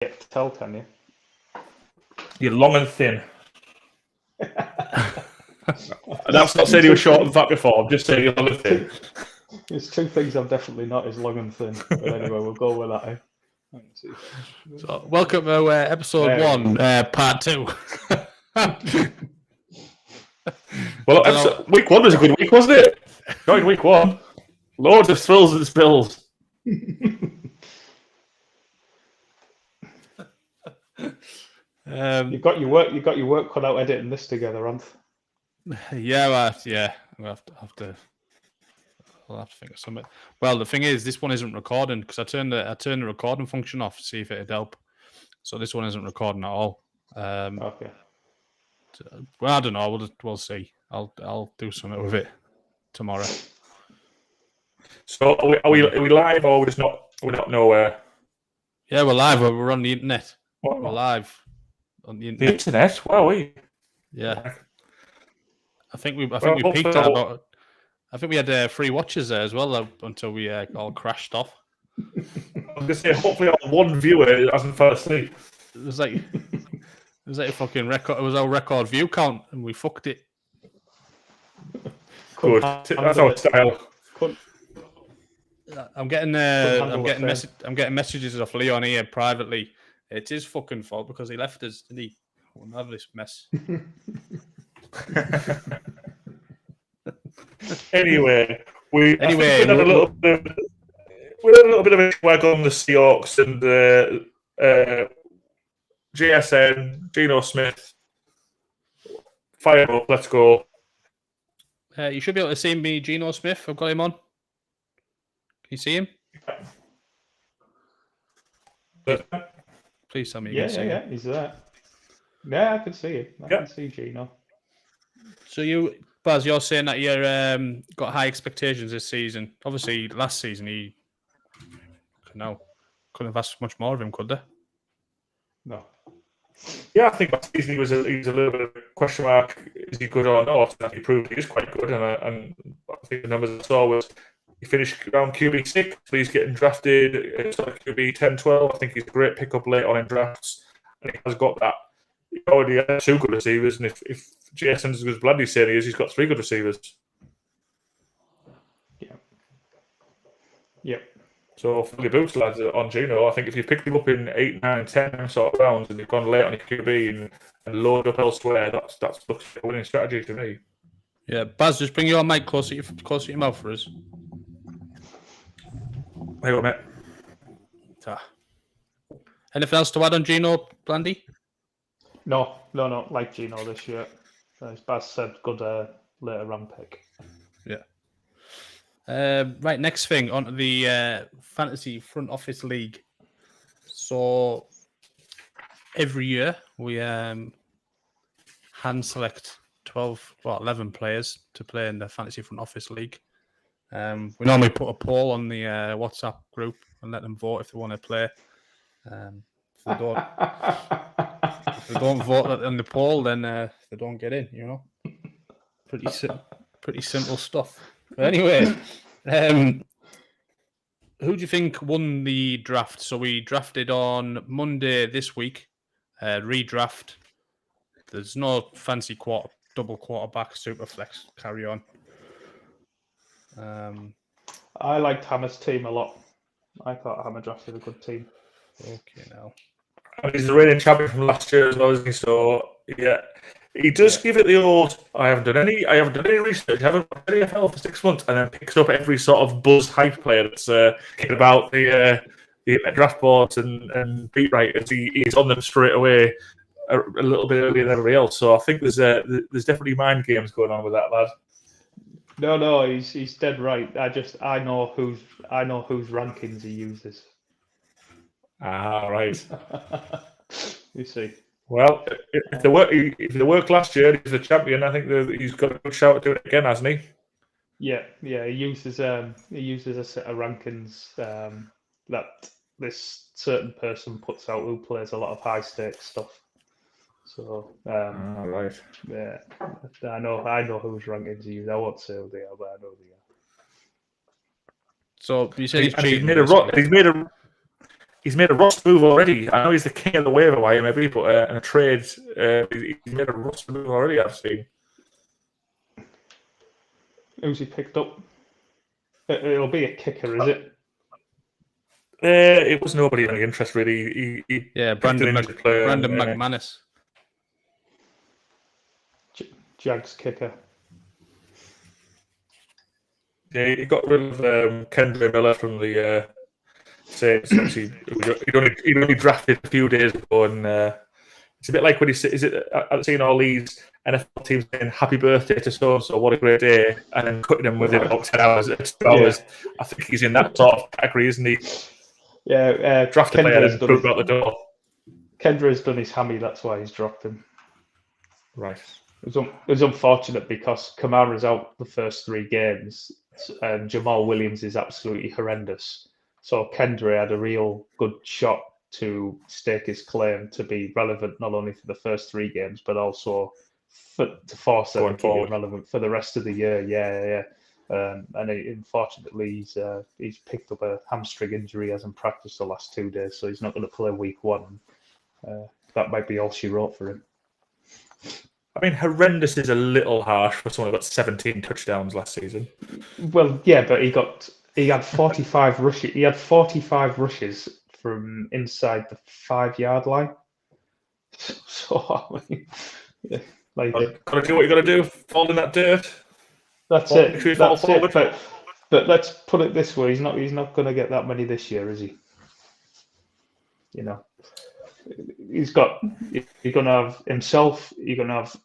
yet to tell, can you? You're long and thin. That's not saying you were short and fat before. I'm just saying you're long and thin. There's two things I'm definitely not is long and thin. But anyway, we'll go with that. Eh? Let's see. So, welcome to episode 1, part 2. Well, week 1 was a good week, wasn't it? Going week 1. Loads of thrills and spills. You've got your work cut out editing this together, Anth. Yeah. I'll have to think of something. Well, the thing is, this one isn't recording because I turned the recording function off to see if it'd help. So this one isn't recording at all. Okay. Well, I don't know. We'll see. I'll do something with it tomorrow. So are we live or we're not nowhere? Yeah, we're live. We're on the internet. What? We're live on the The internet. internet? Where are we? Yeah. I think we peaked at about. I think we had 3 watches there as well until we all crashed off. I was gonna say, hopefully, our one viewer hasn't fell asleep. It was like a fucking record. It was our record view count, and we fucked it. Good. That's our style. I'm getting messages off Leon here privately. It's his fucking fault because he left us, didn't he? We'll have this mess. Anyway, we had a little bit of a wag on the Seahawks and JSN, Geno Smith. Fire up, let's go. You should be able to see me, Geno Smith. I've got him on. Can you see him? Please tell me you can see him. Yeah, he's there. Yeah, I can see him. I can see Gino. So Baz, you're saying that you're got high expectations this season. Obviously, last season he couldn't have asked much more of him, could they? No. Yeah, I think last season he was a little bit of a question mark. Is he good or not? And he proved he is quite good. And I think the numbers I saw was he finished around QB 6, so he's getting drafted QB 10, 12. I think he's a great pickup late on in drafts. And he has got that. He already has 2 good receivers. And if Jason's as good as Blandy's saying he is, he's got 3 good receivers. Yeah. Yep. So for the boots lads on Geno, I think if you picked him up in 8, 9, 10 sort of rounds and you've gone late on your QB and load up elsewhere, that's looks like a winning strategy to me. Yeah, Baz, just bring your mic closer to your mouth for us. There you go, mate. Anything else to add on Geno, Blandy? No. Like Gino this year. As Baz said, good later round pick. Yeah. Right, next thing on the Fantasy Front Office League. So every year we hand select 11 players to play in the Fantasy Front Office League. We normally put a poll on the WhatsApp group and let them vote if they want to play. If they don't vote on the poll, then they don't get in. You know, pretty simple stuff. But anyway, who do you think won the draft? So we drafted on Monday this week. Redraft. There's no fancy double quarterback, super flex. Carry on. I liked Hammer's team a lot. I thought Hammer drafted a good team. Okay, now. And he's the reigning champion from last year as well, isn't he? So yeah, he does give it the old. I haven't done any research. I haven't watched any NFL for 6 months, and then picks up every sort of buzz hype player that's kicking about the draft boards and beat writers. He's on them straight away, a little bit earlier than everybody else. So I think there's definitely mind games going on with that lad. No, he's dead right. I know whose rankings he uses. Ah, right. You see. Well, if they worked last year, he's the champion. I think he's got a good shout at doing it again, hasn't he? Yeah. He uses a set of rankings that this certain person puts out who plays a lot of high stakes stuff. So right. Yeah, I know whose rankings he uses. I won't say who they are, but I know they are. So you said he's made a he's made a roster move already. I know he's the king of the waiver wire, maybe, but in a trade, he's made a roster move already. I've seen. Who's he picked up? It'll be a kicker, is it? It was nobody of any interest really. He Brandon McManus. Jags kicker. Yeah, he got rid of Kendra Miller from the Saints. He'd only drafted a few days ago, and it's a bit like when I've seen all these NFL teams saying "Happy birthday" to so and so, what a great day, and then cutting him within about 10 hours. 2 hours. I think he's in that sort of category, isn't he? Yeah, drafted player and put him out the door. Kendra's done his hammy, that's why he's dropped him. Right. It was unfortunate because Kamara's out the first 3 games and Jamal Williams is absolutely horrendous. So Kendra had a real good shot to stake his claim to be relevant not only for the first 3 games but also to force them to be relevant for the rest of the year. Yeah. And unfortunately, he's picked up a hamstring injury, hasn't practiced the last 2 days, so he's not going to play week 1. That might be all she wrote for him. I mean, horrendous is a little harsh for someone who got 17 touchdowns last season. Well, yeah, but he had 45 rushes. He had 45 rushes from inside the 5-yard line. So I mean, gotta do what you gotta do. Fall in that dirt. That's it. That's it. But let's put it this way: he's not going to get that many this year, is he? You know, you're going to have himself. You're going to have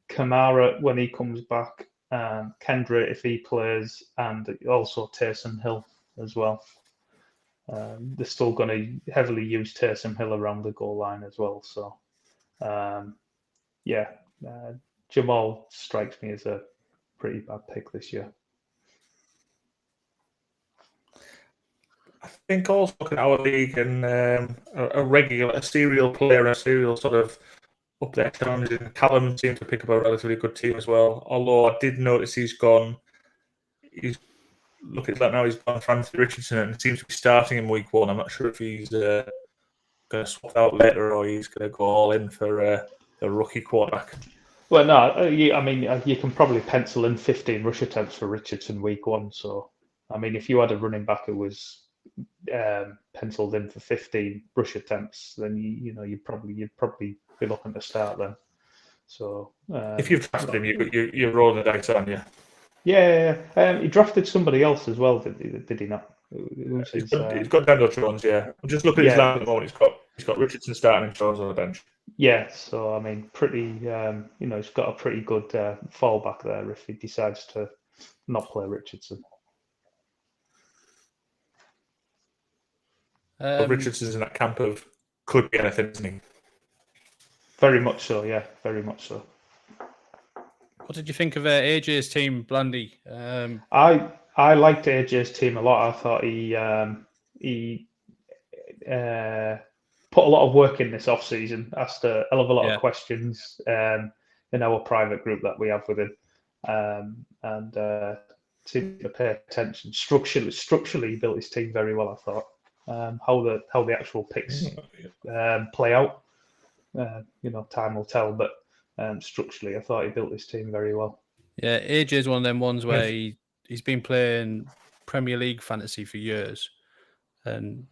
Kamara when he comes back, and Kendra if he plays, and also Taysom Hill as well. They're still going to heavily use Taysom Hill around the goal line as well. So, Jamal strikes me as a pretty bad pick this year. I think also look at our league and a serial player, a serial sort of up there challenge. Callum seemed to pick up a relatively good team as well. Although I did notice he's gone for Anthony Richardson and seems to be starting in week 1. I'm not sure if he's going to swap out later or he's going to go all in for the rookie quarterback. Well, no, you can probably pencil in 15 rush attempts for Richardson week 1. So, I mean, if you had a running back who was penciled in for 15 rush attempts, then you'd probably be looking to start then. So, if you've drafted him, you're rolling the dice, aren't you? Yeah. He drafted somebody else as well, did he not? He's got Daniel Jones. Yeah, I'm just looking at his line at the moment. He's got Richardson starting and Jones on the bench. Yeah, so I mean, pretty. He's got a pretty good fallback there if he decides to not play Richardson. Richardson's in that camp of could be anything, isn't he? Very much so. Yeah, very much so. What did you think of AJ's team, Blandy? I liked AJ's team a lot. I thought he put a lot of work in this off-season, asked a hell of a lot of questions in our private group that we have with him, and seemed to pay attention. Structurally, he built his team very well, I thought. How the actual picks play out, time will tell, but structurally, I thought he built his team very well. Yeah, AJ's one of them ones where he's been playing Premier League fantasy for years, and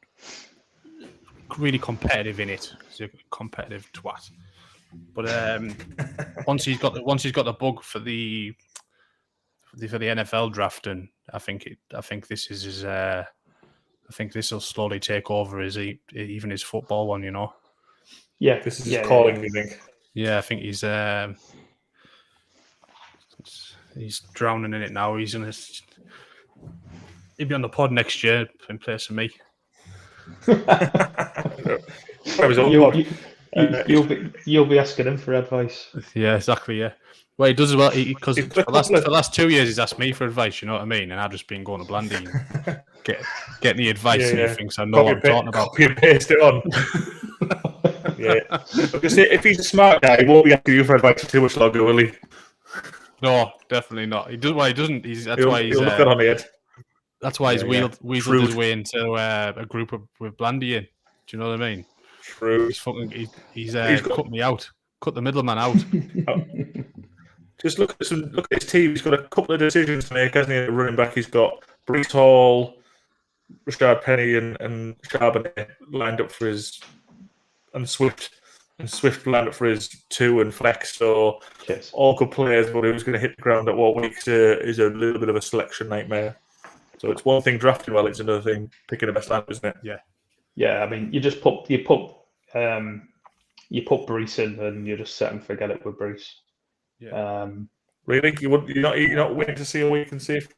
really competitive in it. He's a competitive twat. But once he's got the bug for the NFL drafting, I think this is his. I think this will slowly take over even his football one. Yeah, this is his calling. You think? Yeah, I think he's drowning in it now. He'll be on the pod next year in place of me. You'll be asking him for advice. Yeah, exactly. Yeah. Well, he does as well because for the last 2 years he's asked me for advice. You know what I mean? And I've just been going to Blandy and getting the advice and he thinks I know what I'm talking about. Copy and paste it on. Yeah. Because if he's a smart guy, he won't be asking you for advice for too much longer, will he? No, definitely not. He does. Well, he doesn't. He'll look good on the head. That's why he's weaseled his way into a group with Blandy in. Do you know what I mean? True. He's cut me out. Cut the middleman out. Just look at his team. He's got a couple of decisions to make, hasn't he? At running back, he's got Brees Hall, Rashard Penny, and Charbonnet lined up for his, and Swift lined up for his 2 and flex. So all good players, but who's going to hit the ground at what week is a little bit of a selection nightmare. So it's one thing drafting well, it's another thing picking the best lineup, isn't it? Yeah. Yeah, I mean, you put Brees in, and you just set and forget it with Brees. Yeah. Really, you're not waiting to see a week and see if.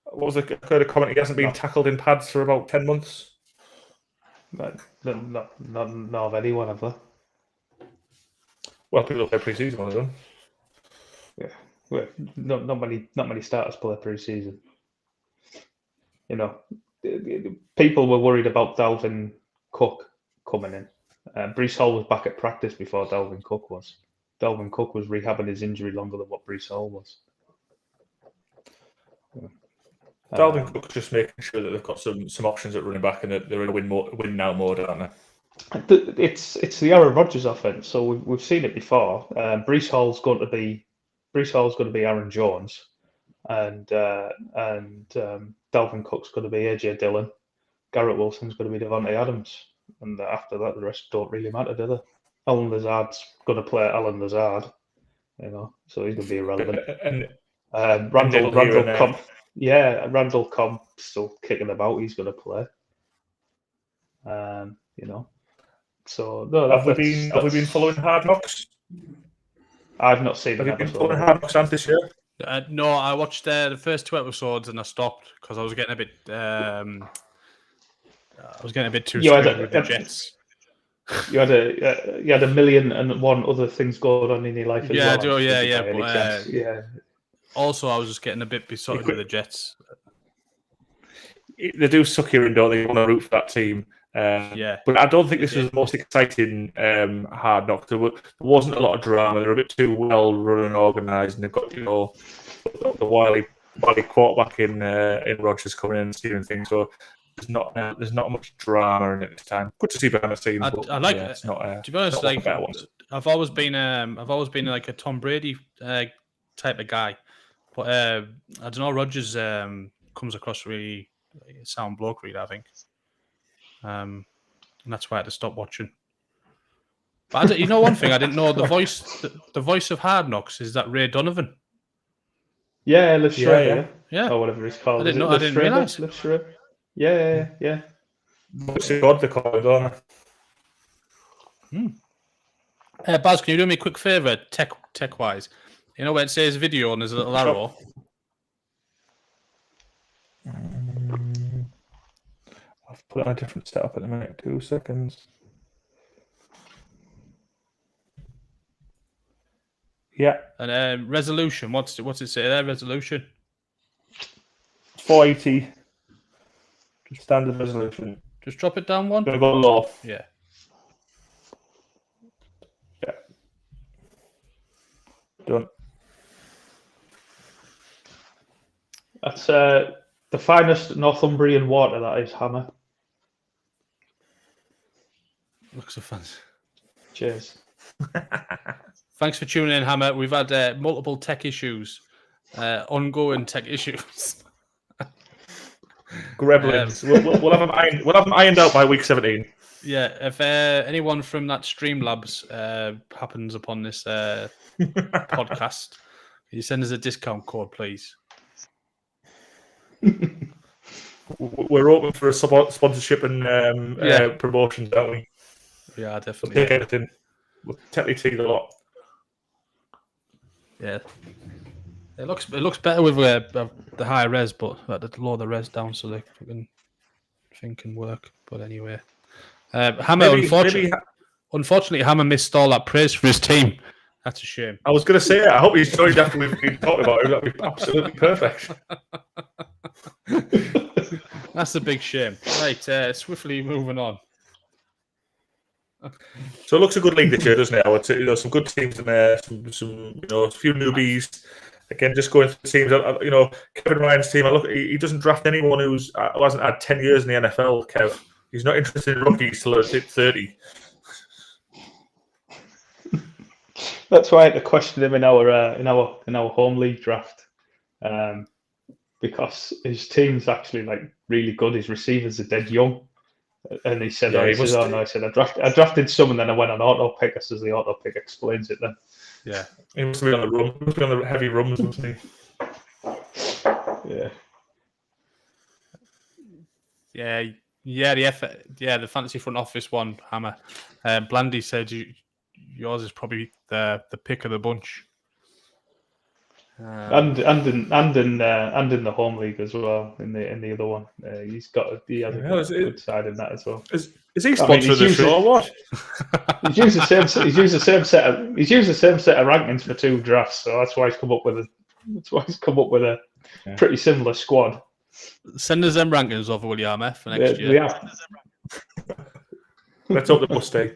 What was I heard a comment? He hasn't been tackled in pads for about 10 months. But not of anyone, have they? Well, people play pre-season one of them. Yeah, well, not many starters play pre-season. You know, people were worried about Dalvin Cook coming in. Brees Hall was back at practice before Dalvin Cook was. Dalvin Cook was rehabbing his injury longer than what Brees Hall was. Dalvin Cook's just making sure that they've got some options at running back and that they're in a win now mode, aren't they? It's the Aaron Rodgers offense, so we've seen it before. Brees Hall's going to be Aaron Jones, and Dalvin Cook's going to be AJ Dillon. Garrett Wilson's going to be Devontae Adams, and after that, the rest don't really matter, do they? Alan Lazard's going to play Alan Lazard, so he's going to be irrelevant. And Randall Cobb, Randall Cobb still kicking about. He's going to play. So no. Have we been following Hard Knocks? I've not seen. Have you been following Hard Knocks this year? No, I watched the first 2 episodes and I stopped because I was getting a bit. Too scared with the Jets. You had a million and one other things going on in your life. Yeah. Also, I was just getting a bit besotted with the Jets. They do suck here and don't they? Want to root for that team. But I don't think this was the most exciting Hard Knock. There wasn't a lot of drama. They're a bit too well run and organised, and they've got the wily quarterback in Rodgers coming in and steering things. So there's not much drama in it this time. Good to see behind the scenes. I like it. It's not, to be honest, like I've always been like a Tom Brady type of guy, but I don't know. Rodgers comes across really sound bloke, really, I think. And that's why I had to stop watching. But one thing I didn't know, the voice of Hard Knocks is that Ray Donovan. Yeah, Liv Schreiber, yeah, or whatever it's called. I didn't realise. Liv Schreiber. Yeah. It's God, they call it, don't they? Baz, can you do me a quick favour, tech wise? You know where it says video and there's a little arrow. I've put it on a different setup at the minute. 2 seconds. Yeah. And resolution. What's it say there? Resolution. 480. Just standard resolution. Just drop it down one. Gonna go low. Yeah. Yeah. Done. That's the finest Northumbrian water, that is, Hammer. Looks so fun. Cheers. Thanks for tuning in, Hammer. We've had multiple tech issues, ongoing tech issues. Gremlins. We'll have them ironed out by week 17. Yeah, if anyone from that Streamlabs happens upon this podcast, can you send us a discount code, please? We're open for a sponsorship and promotions, aren't we? Yeah, definitely. We'll take anything. We'll technically a lot. Yeah. It looks better with the higher res, but the lower the res down so they can work. But anyway, Hammer unfortunately Hammer missed all that praise for his team. That's a shame. I was going to say, I hope he's joined after we've been talking about him. That'd be absolutely perfect. That's a big shame. Right, swiftly moving on. So it looks a good league this year, doesn't it? I would say, some good teams in there, some a few newbies. Again, just going through the teams. Kevin Ryan's team. He doesn't draft anyone who hasn't had 10 years in the NFL. Kev, He's not interested in rookies till he's hit 30. That's why I had to question him in our home league draft, because his team's actually like really good. His receivers are dead young, and he said, Yeah, "Oh, he he says, must- oh no," I said, "I drafted some, and then I went on auto pick." I says, "The auto pick explains it then." Yeah. He must be on the run. He must be on the heavy runs, mustn't he? Yeah. The fantasy front office one, Hammer. Blandy said yours is probably the pick of the bunch. And in the home league as well. In the other one, he has a good side in that as well. Is he sponsored the show or what? He's used the same set of rankings for 2 drafts, so that's why he's come up with a pretty similar squad. Send us them rankings over, will you, Hammer, for next year? Yeah. Let's hope the Mustang.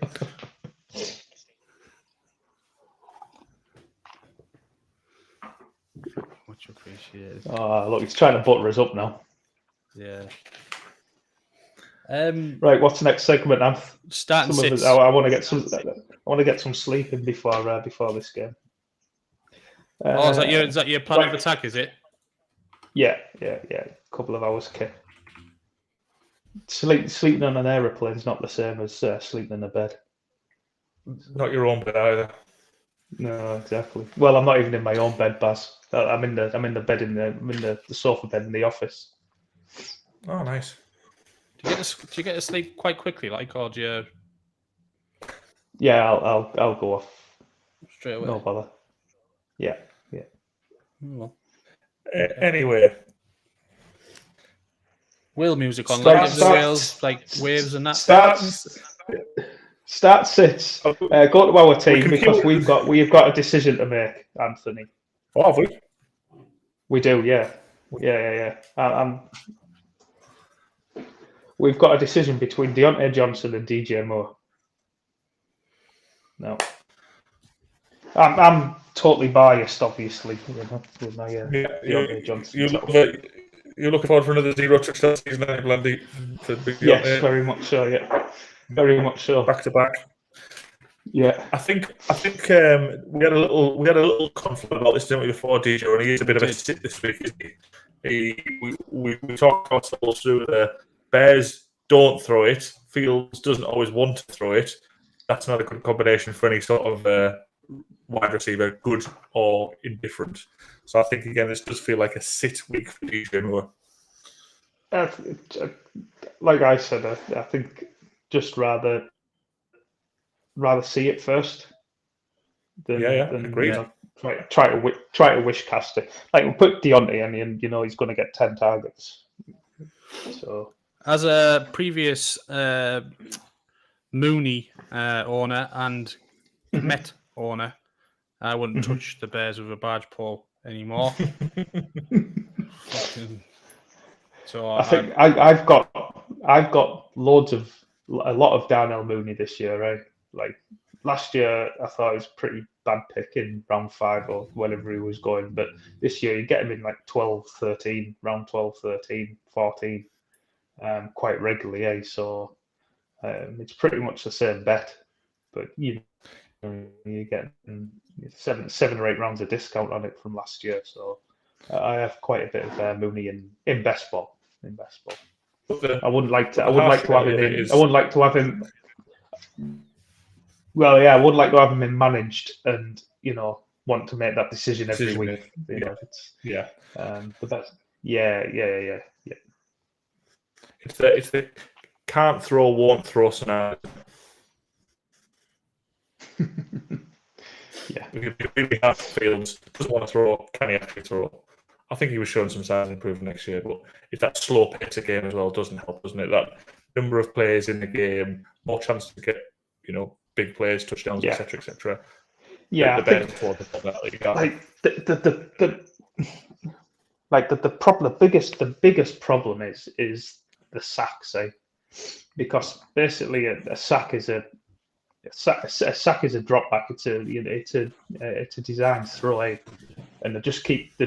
Much appreciated. Oh, look, he's trying to butter us up now. Yeah. Right, what's the next segment, Am? Starting six. I want to get some. I want to get some sleep in before this game. Is that your plan of attack? Is it? Yeah. A couple of hours kit. Sleeping on an aeroplane is not the same as sleeping in a bed. Not your own bed either. No, exactly. Well, I'm not even in my own bed, Baz. I'm in the bed I'm in the sofa bed in the office. Oh, nice. Do you get to sleep quite quickly, or do you? Yeah, I'll go off Straight away. no bother. Yeah. Well, Anyway, whale music on, Start- like the start- whales, like waves and that. Start sits. Go to our team can because keep- we've got a decision to make, Anthony. oh, have we? We do, yeah. We've got a decision between Deontay Johnson and DJ Moore. No. I'm totally biased, obviously, with my Deontay Johnson. You're looking forward for another 0 touchdown season, Blandy? Yes, very much so. Yeah, very much so. Back to back. Yeah, I think we had a little conflict about this, didn't we, before DJ, and he is a bit of a sit this week, isn't he? We talked about all through the Bears don't throw it. Fields doesn't always want to throw it. That's not a good combination for any sort of wide receiver, good or indifferent. So I think again, this does feel like a sit week for DJ Moore. like I said, I think just rather see it first than agreed. Try to wish cast it. Like we'll put Deontay in, and he's going to get 10 targets. So as a previous Mooney owner and Met owner, I wouldn't touch the Bears with a barge pole anymore. So I think I've got a lot of Darnell Mooney this year, right? Like last year, I thought it was a pretty bad pick in round 5 or whenever he was going, but this year you get him in like 12, 13, round 12, 13, 14, quite regularly, eh? So it's pretty much the same bet, but you get 7 or 8 rounds of discount on it from last year. So I have quite a bit of Mooney in best ball. I wouldn't like to have him in. I wouldn't like to have him. Well, yeah, I would like to have him in managed, and want to make that decision every week. But that's yeah. It's the can't throw, won't throw scenario. Yeah, really hard Fields doesn't want to throw. Can he actually throw? I think he was showing some signs of improvement next year, but if that slow pace of game as well doesn't help, doesn't it? That number of players in the game, more chance to get big plays, touchdowns, etc., etc. Yeah, the biggest problem is the sacks, eh? Because basically a sack is a drop back. It's a designed throw, eh? And they just keep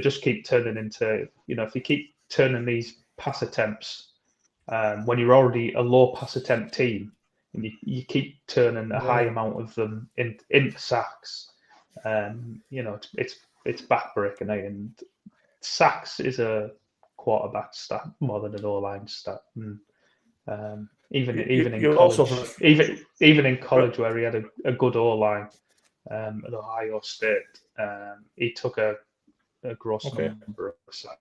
turning into if you keep turning these pass attempts when you're already a low pass attempt team and you keep turning a high amount of them into sacks, it's backbreaking. And sacks is a quarterback stat more than an O-line stat. And, even in college, even in college where he had a good O-line at Ohio State, he took a gross number of sacks.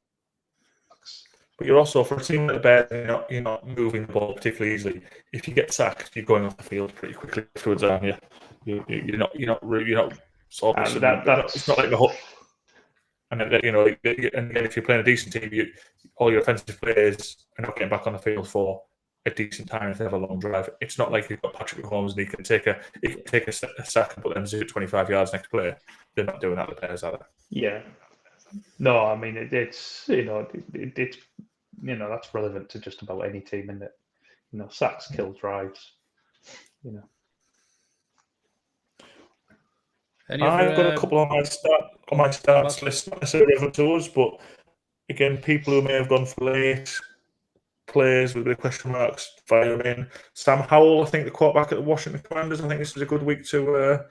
But you're also, for a team like the Bears, you're not moving the ball particularly easily. If you get sacked, you're going off the field pretty quickly afterwards, aren't you? You're not sort of. It's not like the whole. And then, and if you're playing a decent team, all your offensive players are not getting back on the field for a decent time if they have a long drive. It's not like you've got Patrick Mahomes and he can take a sack and put them 25 yards next play. They're not doing that. The Bears are. Yeah. No, I mean it's that's relevant to just about any team, isn't it? Sacks kill drives. I've got a couple on my stats list, not necessarily relevant to us, but again, people who may have gone for late players with a bit of question marks, fire him in. Sam Howell, I think the quarterback at the Washington Commanders. I think this is a good week to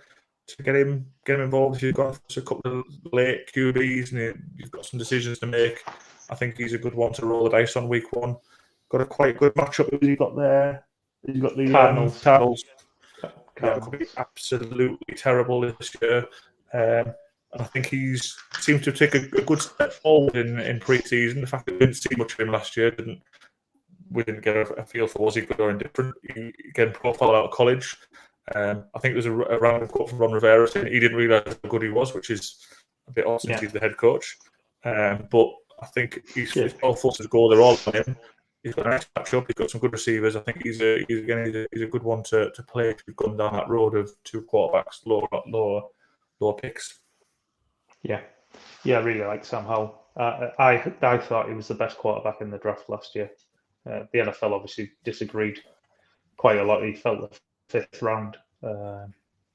get him involved. If you've got a couple of late QBs and you've got some decisions to make, I think he's a good one to roll the dice on week 1. Got a quite good matchup. Who's he got there? He's got the Cardinals. Yeah, could be absolutely terrible this year. And I think seems to take a good step forward in pre-season. The fact that we didn't see much of him last year, we didn't get a feel for was he good or indifferent. He again profile out of college. I think there's a random quote from Ron Rivera saying he didn't realise how good he was, which is a bit odd since he's the head coach. But I think he's all forces to go. They're all on him. He's got a nice matchup. He's got some good receivers. I think he's a good one to play if you've gone down that road of 2 quarterbacks, lower picks. Yeah, I really like Sam Howell. I thought he was the best quarterback in the draft last year. The NFL obviously disagreed quite a lot. He felt the 5th round,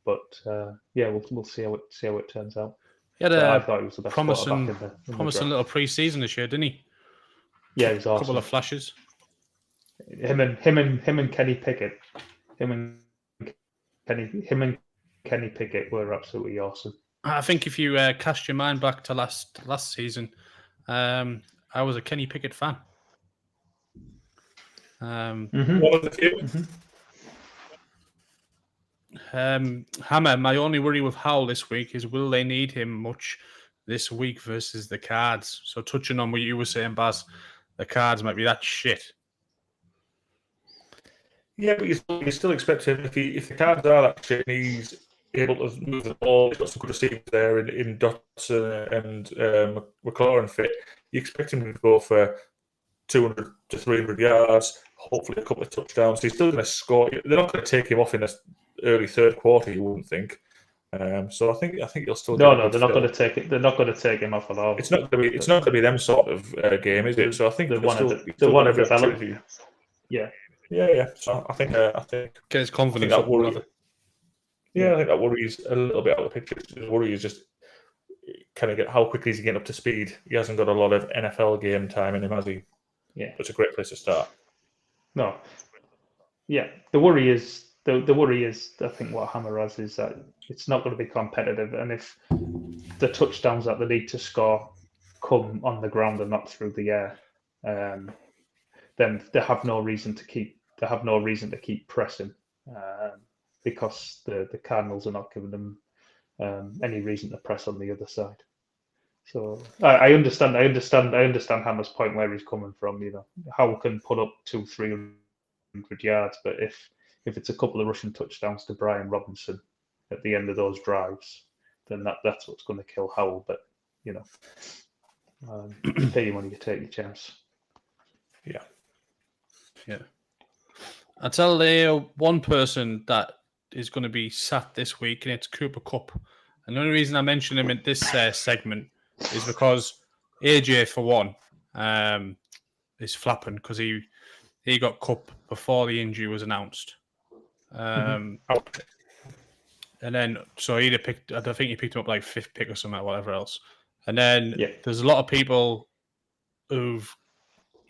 but we'll see how it turns out. He had I thought he was the best quarterback in the promising little pre-season this year, didn't he? Yeah, he was awesome. A couple of flashes. Him and Kenny Pickett. Him and Kenny Pickett were absolutely awesome. I think if you cast your mind back to last season, I was a Kenny Pickett fan. Hammer, my only worry with Howell this week is will they need him much this week versus the Cards? So touching on what you were saying, Baz, the Cards might be that shit. Yeah, but you still expect him, if the Cards are that shit and he's able to move the ball, he's got some good receivers there in Dotson and McLaurin fit, you expect him to go for 200 to 300 yards, hopefully a couple of touchdowns. He's still going to score. They're not going to take him off in the early 3rd quarter, you wouldn't think. So I think he'll still. No, they're not going to take it. They're not going to take him off at all. It's not going to be them sort of game, is it? So I think they want to develop. Yeah. So I think get his confidence. I think that worries a little bit out of the picture. The worry is just kind of how quickly is he getting up to speed. He hasn't got a lot of NFL game time in him, has he? Yeah, it's a great place to start. No. Yeah, the worry is I think what Hammer has is that it's not going to be competitive, and if the touchdowns that they need to score come on the ground and not through the air, then they have no reason to keep pressing, because the Cardinals are not giving them any reason to press on the other side. So I understand Hammer's point where he's coming from. Howell can put up 200-300 yards, but if it's a couple of rushing touchdowns to Brian Robinson at the end of those drives, then that's what's going to kill Howell. But you pay your money, you take your chance. Yeah. I tell you one person that is going to be sat this week, and it's Cooper Kupp. And the only reason I mention him in this segment is because AJ, for one, is flapping because he got Kupp before the injury was announced. And then, so I think he picked him up like 5th pick or something, or whatever else. And then there's a lot of people who've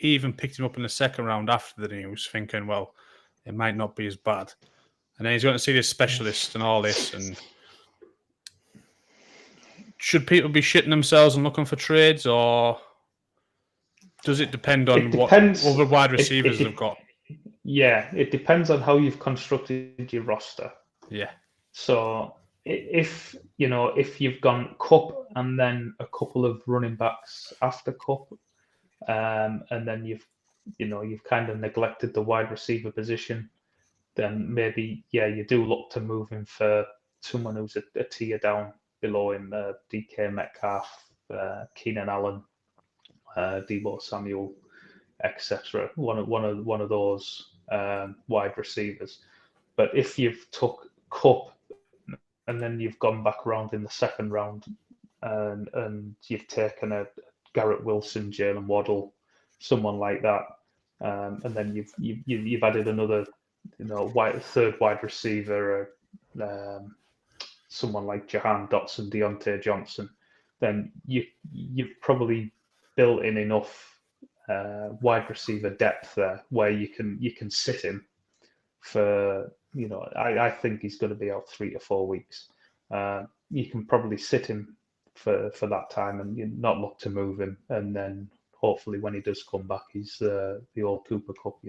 even picked him up in the second round after the news, thinking, well, it might not be as bad. And then he's going to see this specialist and all this. And should people be shitting themselves and looking for trades, or does it depend on what other wide receivers they've got? Yeah, it depends on how you've constructed your roster. Yeah. So if you've gone Cup and then a couple of running backs after Cup, and then you've kind of neglected the wide receiver position, then maybe you do look to move him for someone who's a tier down below him, DK Metcalf, Keenan Allen, Deebo Samuel, etc. One of those wide receivers. But if you've took Cup and then you've gone back around in the second round and you've taken a Garrett Wilson, Jalen Waddle, someone like that, and then you've added another third wide receiver, someone like Jahan Dotson, Deontay Johnson, then you've probably built in enough wide receiver depth there where you can sit him for, I think he's going to be out 3 to 4 weeks. You can probably sit him for that time and you not look to move him, and then hopefully when he does come back, he's the old Cooper Cup,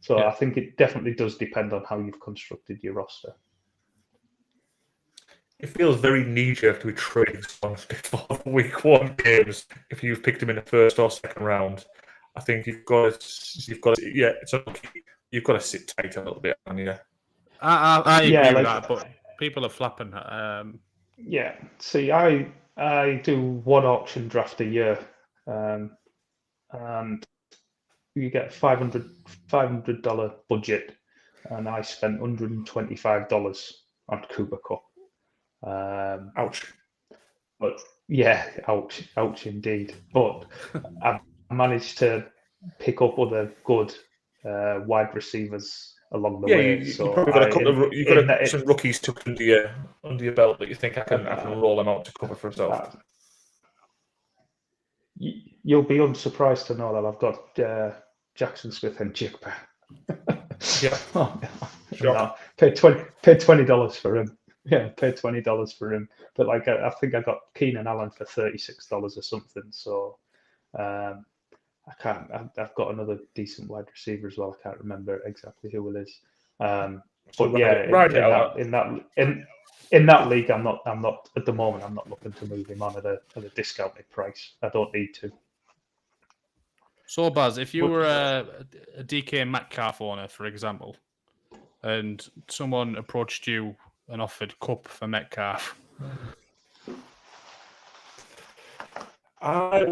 So yeah. I think it definitely does depend on how you've constructed your roster. It feels very knee-jerk to be trading someone before week 1 games if you've picked him in the first or second round. I think you've got to it's okay. You've got to sit tight a little bit, and I agree with that, but people are flapping. Yeah, see, I do one auction draft a year, and you get $500 budget, and I spent $125 on Cooper Cup. Ouch. But yeah, ouch indeed. But I've managed to pick up other good wide receivers along the way. You probably got a couple of you've got some rookies tucked under your belt that you think I can roll them out to cover for himself. You'll be unsurprised to know that I've got Jackson Smith and Jigba. Yeah. Sure. Paid $20 for him. Yeah, paid $20 for him. But I think I got Keenan Allen for $36 or something. So I can't. I've got another decent wide receiver as well. I can't remember exactly who it is. But in that league, I'm not at the moment. I'm not looking to move him on at a discounted price. I don't need to. So Baz, if you were a DK Metcalf owner, for example, and someone approached you and offered Cup for Metcalf, I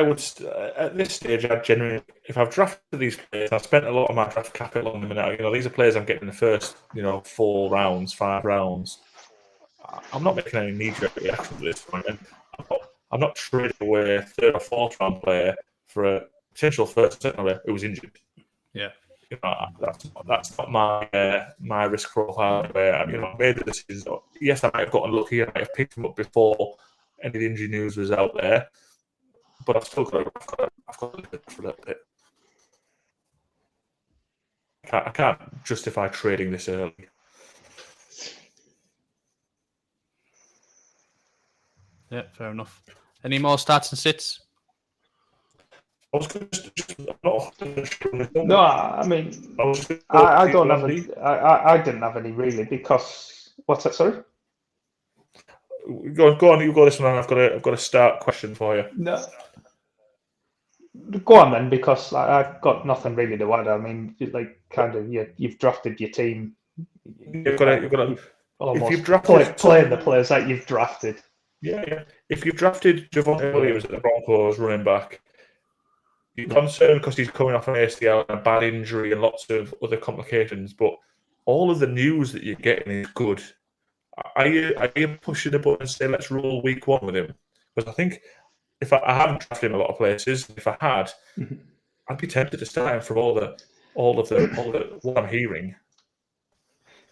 would at this stage. I'd genuinely, if I've drafted these players, I've spent a lot of my draft capital on them now. These are players I'm getting in the first, 4 rounds, 5 rounds. I'm not making any knee-jerk reaction at this point, and I'm not trading away a 3rd or 4th round player for a potential 1st or 2nd player who was injured. Yeah, that's not my risk profile. Where I made the decision. Yes, I might have gotten lucky. I might have picked him up before any of the injury news was out there, but I've got to live for a little bit. I can't justify trading this early. Yeah, fair enough. Any more starts and sits? I was No, I mean, I don't have any. I didn't have any really because what's that? Sorry. Go on. You go this one. I've got a start question for you. No. Go on then, because I've got nothing really to add. I mean, you've drafted your team. You've got to almost if you've drafted playing the players that you've drafted. Yeah. If you've drafted Javonte Williams at the Broncos running back, you're concerned because he's coming off an ACL and a bad injury and lots of other complications. But all of the news that you're getting is good. Are you pushing the button and saying let's roll week 1 with him? Because I think if I haven't drafted him a lot of places, if I had, I'd be tempted to start him for all of the what I'm hearing.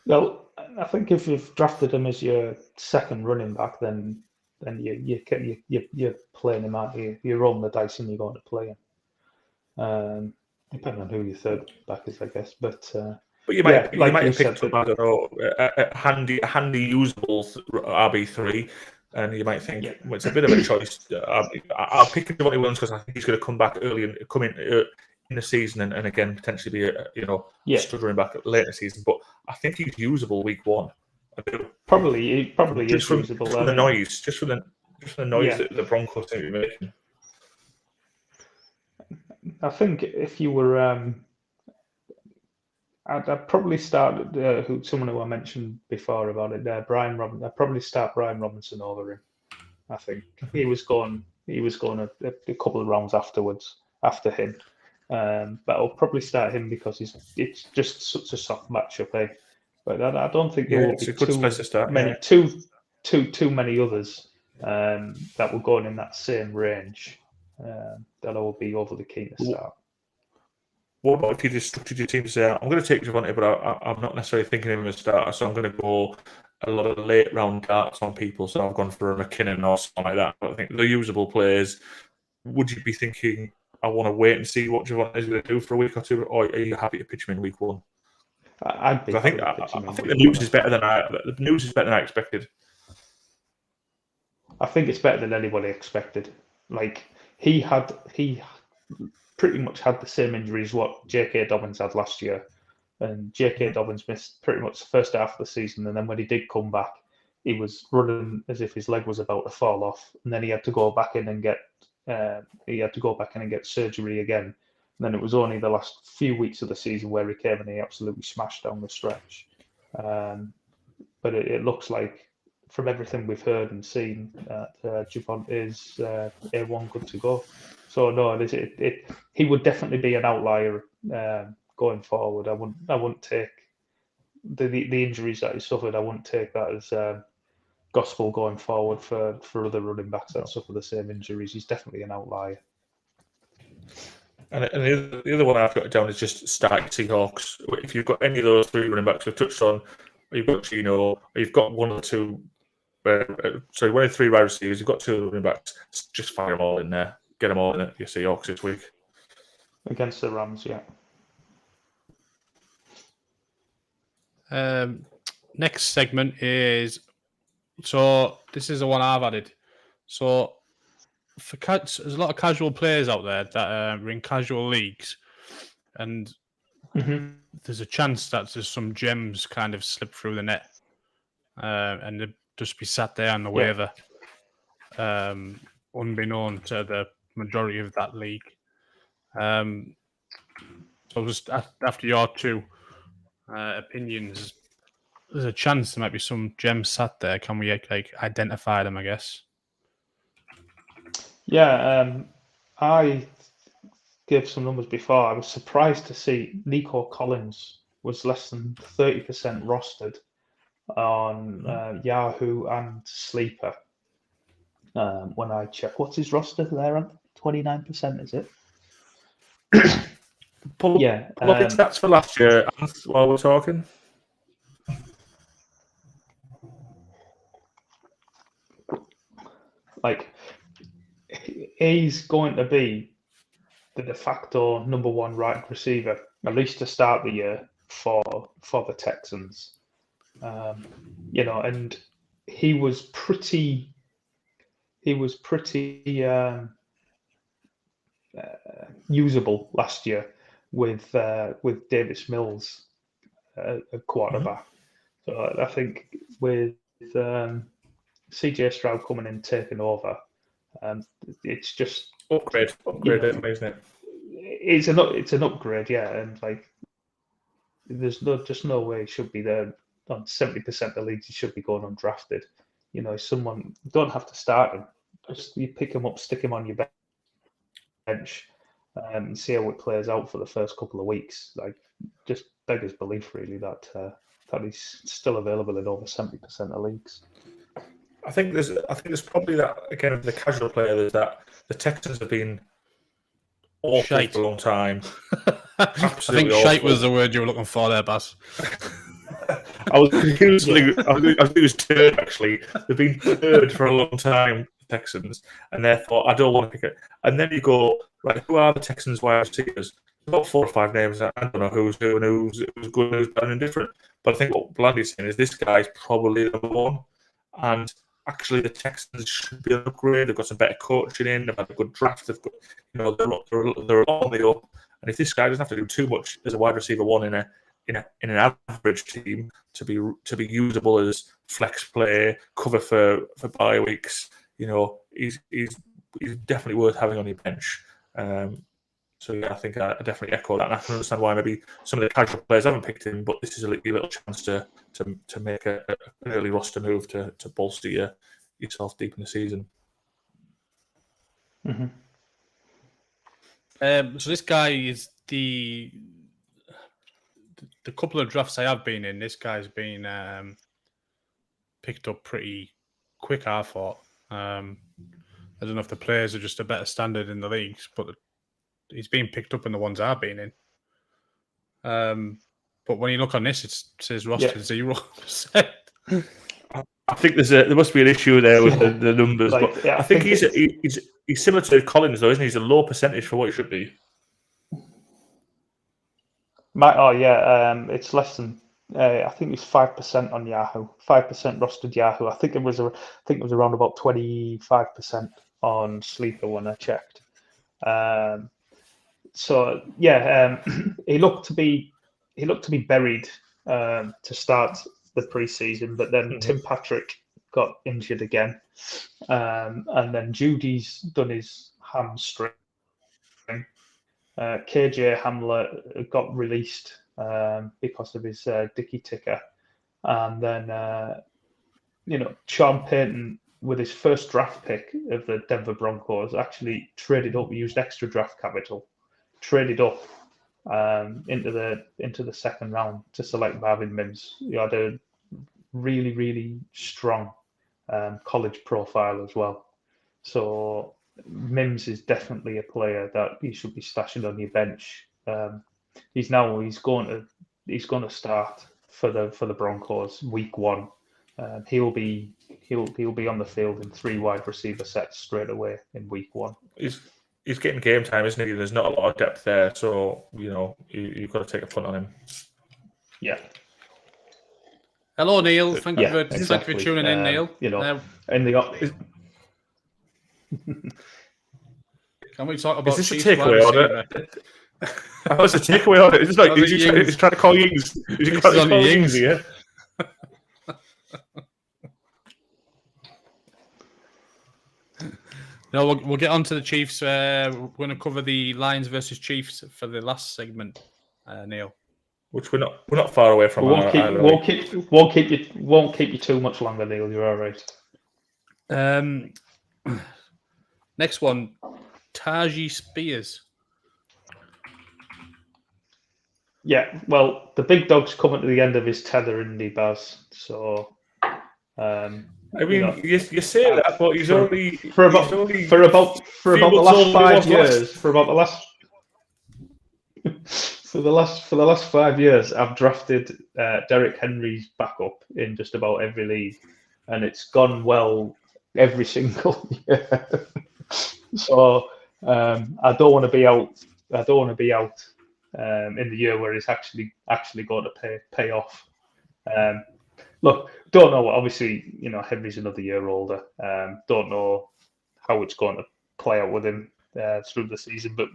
Well, I think if you've drafted him as your second running back, then you're playing him out. You're rolling the dice and you're going to play him. Depending on who your third back is, I guess. But you might yeah, like you have said, picked up, I don't know, a handy usable RB3, and you might think well, it's a bit of a choice. I'll pick Javonte Williams because I think he's going to come back early and come in the season, and again potentially be stuttering back at later season. But I think he's usable week 1. I do. Probably just is from, usable. Just from the noise, just from the noise that the Broncos seem to be making. I think if you were, I'd probably start someone who I mentioned before about it, Brian Robinson. I'd probably start Brian Robinson over him. I think he was going a couple of rounds after him, but I'll probably start him because it's just such a soft matchup, eh? But I don't think there will be too many others that were going in that same range that I will be overly keen to start. What about if you just structured your team to say, I'm going to take Javonte, but I'm not necessarily thinking of him as a starter, so I'm going to go a lot of late round darts on people. So I've gone for a McKinnon or something like that. But I think the usable players, would you be thinking, I want to wait and see what Javonte is going to do for a week or two, or are you happy to pitch him in week 1? I think the news is better than I expected. I think it's better than anybody expected. Like he pretty much had the same injuries what J.K. Dobbins had last year, and J.K. Dobbins missed pretty much the first half of the season, and then when he did come back, he was running as if his leg was about to fall off, and then he had to go back in and get surgery again. And then it was only the last few weeks of the season where he came and he absolutely smashed down the stretch. But it looks like, from everything we've heard and seen, that Javonte is A1 good to go. So no, he would definitely be an outlier going forward. I wouldn't take the injuries that he suffered. I wouldn't take that as gospel going forward for other running backs that suffer the same injuries. He's definitely an outlier. And the other one I've got down is just start Seahawks. If you've got any of those 3 running backs we've touched on, you've got Gino, or you've got 1 or 2. One of 3 wide receivers, you've got 2 running backs. Just fire them all in there. Get them all in your Seahawks this week. Against the Rams, yeah. Next segment is, so this is the one I've added. So there's a lot of casual players out there that are in casual leagues, and there's a chance that there's some gems kind of slip through the net, and they just be sat there on the waiver, unbeknown to the majority of that league. So just after your 2 opinions, there's a chance there might be some gems sat there. Can we identify them, I guess? Yeah, I gave some numbers before. I was surprised to see Nico Collins was less than 30% rostered on Yahoo and Sleeper. When I check, what's his roster there on? 29%, is it? Pull up the stats for last year while we're talking. Like, he's going to be the de facto number 1 right receiver, at least to start the year for the Texans. And he was pretty usable last year with Davis Mills a quarterback. So I think with CJ Stroud coming in taking over, it's just upgrade, isn't it? It's an upgrade, yeah, and like there's no way he should be there on 70% of the leagues. He should be going undrafted. Someone, you don't have to start him. Just you pick him up, stick him on your bench, and see how it plays out for the first couple of weeks. Like, just beggars belief, really, that he's still available in over 70% of leagues. I think there's probably that, again, the casual player, there's that the Texans have been awful for a long time. I think shite was the word you were looking for there, Baz. I was it was turd, actually. They've been turd for a long time, the Texans, and therefore I don't want to pick it. And then you go, right, who are the Texans wide receivers? About 4 or 5 names. I don't know who's who and who's good, who's bad and indifferent. But I think what Blandy's saying is this guy's probably number one. And actually, the Texans should be an upgrade. They've got some better coaching in. They've had a good draft. They've got, they're on the up. And if this guy doesn't have to do too much as a wide receiver one in an average team to be usable as flex play, cover for bye weeks, he's definitely worth having on your bench. So yeah, I think I definitely echo that, and I can understand why maybe some of the casual players haven't picked him, but this is a little chance to make an early roster move to bolster yourself deep in the season. Mm-hmm. So this guy is the couple of drafts I have been in. This guy's been picked up pretty quick, I thought. I don't know if the players are just a better standard in the leagues, but he's been picked up in the ones I've been in. But when you look on this, it says roster 0%. I think there must be an issue there with the numbers. But I think he's similar to Collins, though, isn't he? He's a low percentage for what he should be. It's less than. I think it's 5% on Yahoo. 5% rostered Yahoo. I think it was around about 25% on Sleeper when I checked. He looked to be buried to start the preseason, but then Tim Patrick got injured again, and then Judy's done his hamstring. KJ Hamler got released because of his dicky ticker, and then Sean Payton, with his first draft pick of the Denver Broncos, actually traded up, used extra draft capital, traded up into the second round to select Marvin Mims. He had a really, really strong college profile as well. So Mims is definitely a player that you should be stashing on your bench. He's going to start for the Broncos week 1. He'll be on the field in 3 wide receiver sets straight away in week 1. He's getting game time, isn't he? There's not a lot of depth there, so you've got to take a punt on him. Yeah. Hello, Neil. Thank you for tuning in, Neil. In the can we talk about? Is this a takeaway order? That was a takeaway order. It's like he's trying to call Yings. He's trying to call Yings here. No, we'll get on to the Chiefs. We're going to cover the Lions versus Chiefs for the last segment, Neil. Which we're not far away from. Won't keep you too much longer, Neil. You're all right. Next one, Taji Spears. Yeah, well, the big dog's coming to the end of his tether, isn't he, Baz? So, you say that, but he's only for about the last 5 years. For the last 5 years, I've drafted Derrick Henry's backup in just about every league, and it's gone well every single year. So I don't want to be out. In the year where it's actually going to pay off. Look, don't know. Obviously, Henry's another year older. Don't know how it's going to play out with him through the season. But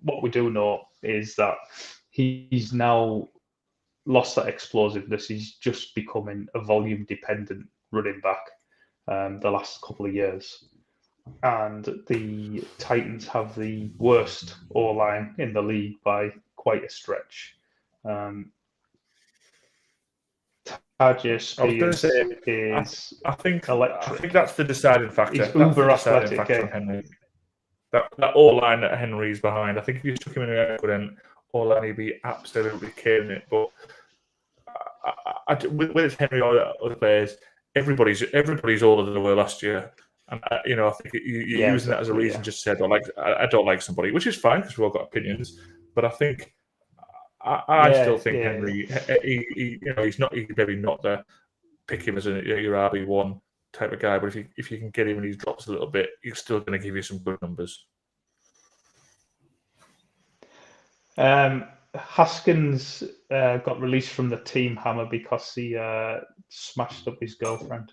what we do know is that he's now lost that explosiveness. He's just becoming a volume-dependent running back the last couple of years. And the Titans have the worst O-line in the league by quite a stretch. Taji Spears is I think electric. I think that's the deciding factor. He's uber athletic. Henry. That O-line that Henry's behind. I think if you took him in a good end, O-line, he'd be absolutely killing it. But whether it's Henry or other players, everybody's older than they were last year. And I think you're using that as a reason just to say I don't like somebody, which is fine because we've all got opinions. But I think I still think Henry, he's maybe not the pick him as your RB1 type of guy. But if you can get him and he drops a little bit, he's still going to give you some good numbers. Haskins got released from the team hammer because he smashed up his girlfriend.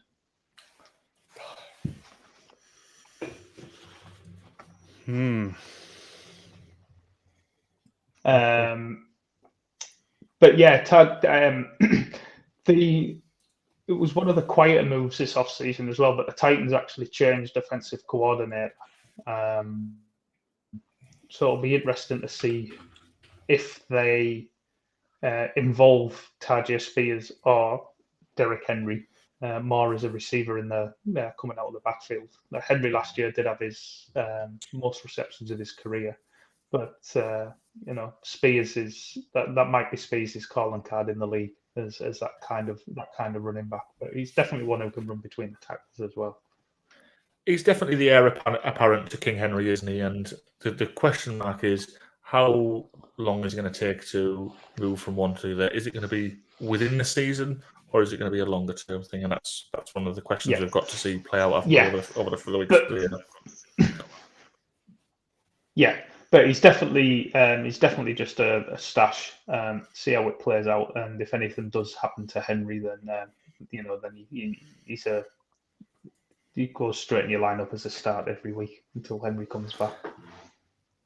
But yeah, it was one of the quieter moves this offseason as well, but the Titans actually changed offensive coordinator. So it'll be interesting to see if they involve Tajay Spears or Derrick Henry more as a receiver in the coming out of the backfield. Henry last year did have his most receptions of his career, but Spears is that might be Spears' calling card in the league as that kind of running back. But he's definitely one who can run between the tackles as well. He's definitely the heir apparent to King Henry, isn't he? And the question mark is, how long is it going to take to move from one to the other? Is it going to be within the season, or is it going to be a longer term thing? And that's one of the questions we've got to see play out over the weeks. Yeah, but he's definitely just a stash. See how it plays out, and if anything does happen to Henry, then he goes straight in your lineup as a start every week until Henry comes back.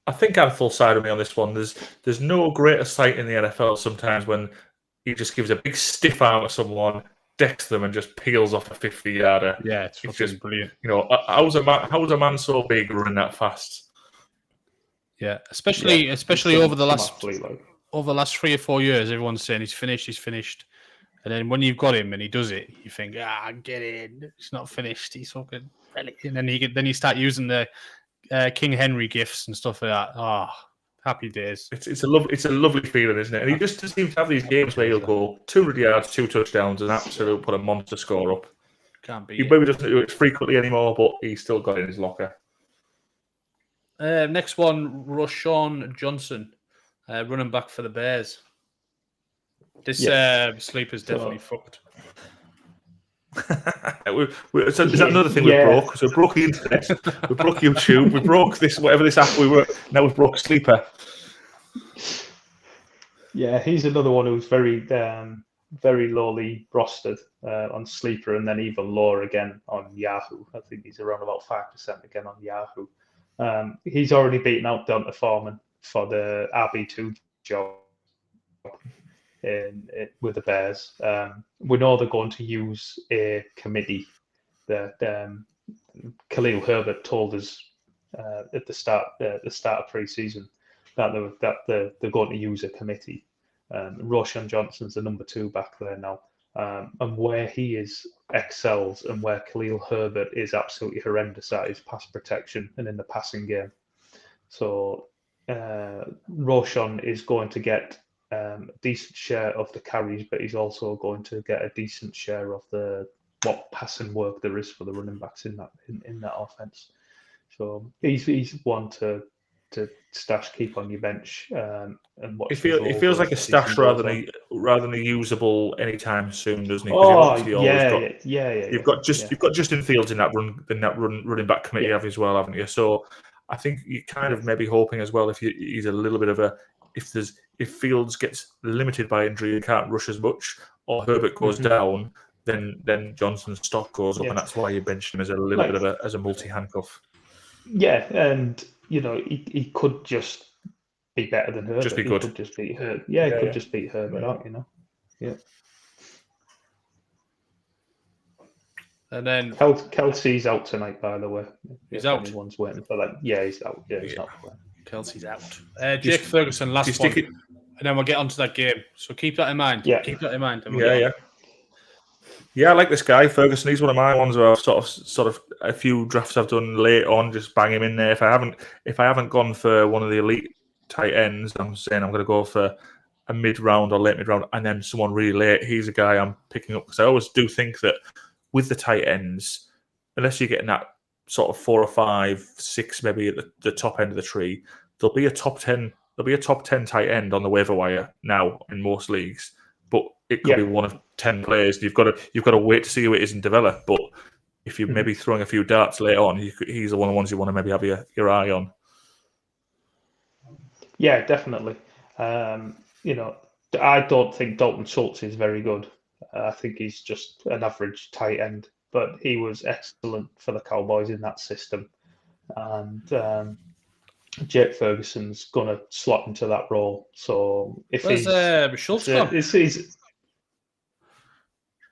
I think I'm full side of me on this one. There's no greater sight in the NFL sometimes when he just gives a big stiff arm at someone, decks them, and just peels off a 50-yarder. Yeah, it's just brilliant. How's a man so big running that fast? Yeah, especially over the last 3 or 4 years, everyone's saying he's finished. And then when you've got him and he does it, you think, get in. It's not finished. He's fucking. And then you start using the King Henry gifts and stuff like that. Oh, happy days. It's a lovely feeling, isn't it? And he just seems to have these games where he'll go 200 yards, 2 touchdowns, and absolutely put a monster score up. Can't be. He maybe doesn't do it frequently anymore, but he's still got it in his locker. Next one, Roschon Johnson, running back for the Bears. This sleeper's definitely fucked. So is that another thing we broke? So we broke the internet, we broke YouTube, we broke this, whatever this app we were. Now we've broke Sleeper. Yeah, he's another one who's very lowly rostered on Sleeper, and then even lower again on Yahoo. I think he's around about 5% again on Yahoo. He's already beaten out Donta Foreman for the RB2 job with the Bears. We know they're going to use a committee that Khalil Herbert told us at the start of pre-season that they're going to use a committee. Roschon Johnson's the number 2 back there now, and where he excels and where Khalil Herbert is absolutely horrendous at is pass protection and in the passing game. So Roschon is going to get a decent share of the carries, but he's also going to get a decent share of what passing work there is for the running backs in that offense. So he's one to stash, keep on your bench, and watch. It feels like a stash rather than a usable anytime soon, doesn't it? Oh, You've got Justin Fields in that running back committee as well, haven't you? So I think you're kind of maybe hoping as well, if he's a little bit of a if Fields gets limited by injury and can't rush as much, or Herbert goes down, then Johnson's stock goes up, and that's why you bench him as a little bit of a multi handcuff. Yeah, and he could just be better than Herbert. Just be good. He could just beat Herbert. Yeah, he could just beat Herbert out. Yeah. And then Kelsey's out tonight, by the way. He's out. Anyone's waiting for that. Yeah, he's out. Yeah, he's not playing. Kelsey's out. Jake Ferguson, last one. And then we'll get onto that game. So keep that in mind. Yeah. Keep that in mind. Yeah, I like this guy, Ferguson. He's one of my ones where I've sort of a few drafts I've done late on, just bang him in there. If I haven't gone for one of the elite tight ends, I'm saying I'm going to go for a mid-round or late mid-round, and then someone really late. He's a guy I'm picking up because I always do think that with the tight ends, unless you're getting that sort of 4 or 5, 6 maybe at the top end of the tree, there'll be a top 10 tight end on the waiver wire now in most leagues, but it could be one of 10 players. You've got to wait to see who it is and develop. But if you're maybe throwing a few darts later on, he's one of the ones you want to maybe have your eye on. Yeah, definitely. You know, I don't think Dalton Schultz is very good. I think he's just an average tight end, but he was excellent for the Cowboys in that system. And Jake Ferguson's going to slot into that role. So if Where's Schultz gone? he's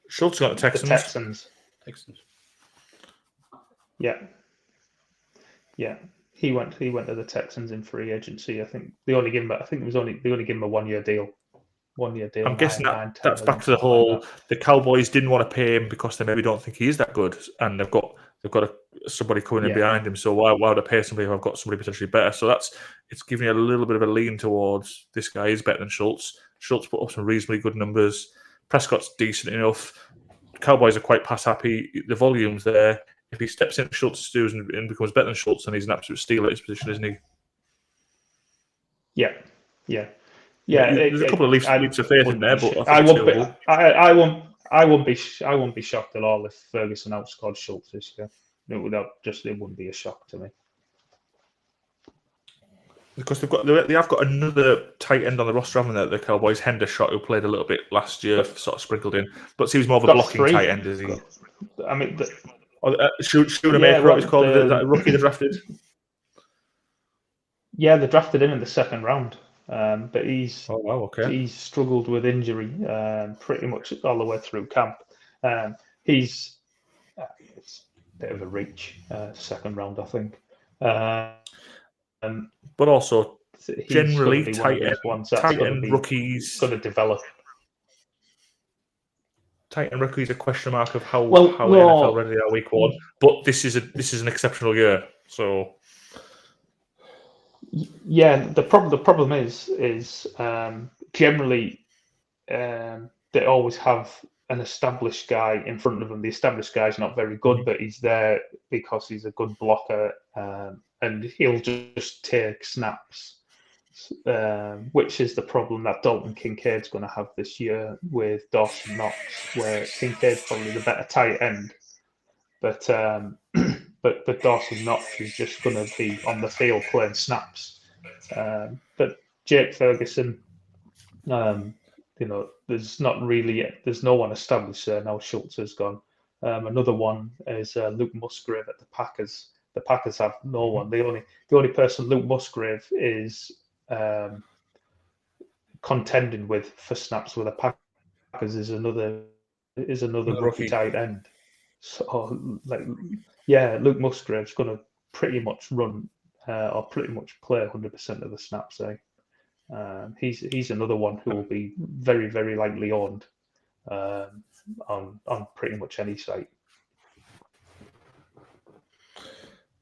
Schultz got the Texans. the Texans. Texans. Yeah. He went to the Texans in free agency. I think they only gave him. I think they only gave him a 1 year deal. 1 year deal. I'm guessing that's back to the something whole. like that. The Cowboys didn't want to pay him because they maybe don't think he is that good, and they've got somebody coming in Yeah. behind him. So why would I pay somebody who I've got somebody potentially better? So it's giving you a little bit of a lean towards this guy is better than Schultz. Schultz put up some reasonably good numbers. Prescott's decent enough. Cowboys are quite pass happy. The volume's there. If he steps into Schultz's shoes and becomes better than Schultz, then he's an absolute steal at his position, isn't he? Yeah. There's a couple of leaps of faith in there, but I won't be shocked at all if Ferguson outscored Schultz this year. It wouldn't be a shock to me. Because they have got another tight end on the roster, haven't they? The Cowboys, Hendershot, who played a little bit last year, sort of sprinkled in, but seems more of a blocking tight end, is he? I mean, Schoonemaker, it's called that rookie they drafted. Yeah, they drafted him in the second round, but he's he's struggled with injury pretty much all the way through camp. It's a bit of a reach, second round, I think. But also, He's generally, gonna be tight one of end, those ones that's tight gonna end be- rookies, going to develop. tight end rookies a question mark of how Well, NFL ready they are week one. But this is an exceptional year, so Yeah, the problem is generally they always have an established guy in front of them. The established guy's not very good, but he's there because he's a good blocker, and he'll just take snaps, which is the problem that Dalton Kincaid's going to have this year with Dawson Knox, where Kincaid's probably the better tight end, but Dawson Knox is just going to be on the field playing snaps. But Jake Ferguson, there's no one established there now. Schultz has gone. Another one is Luke Musgrave at the Packers. The Packers have no one. The only person Luke Musgrave is contending with for snaps with the Packers is another rookie tight end. So Luke Musgrave's going to pretty much run or pretty much play 100% of the snaps. He's another one who will be very, very likely owned on pretty much any site.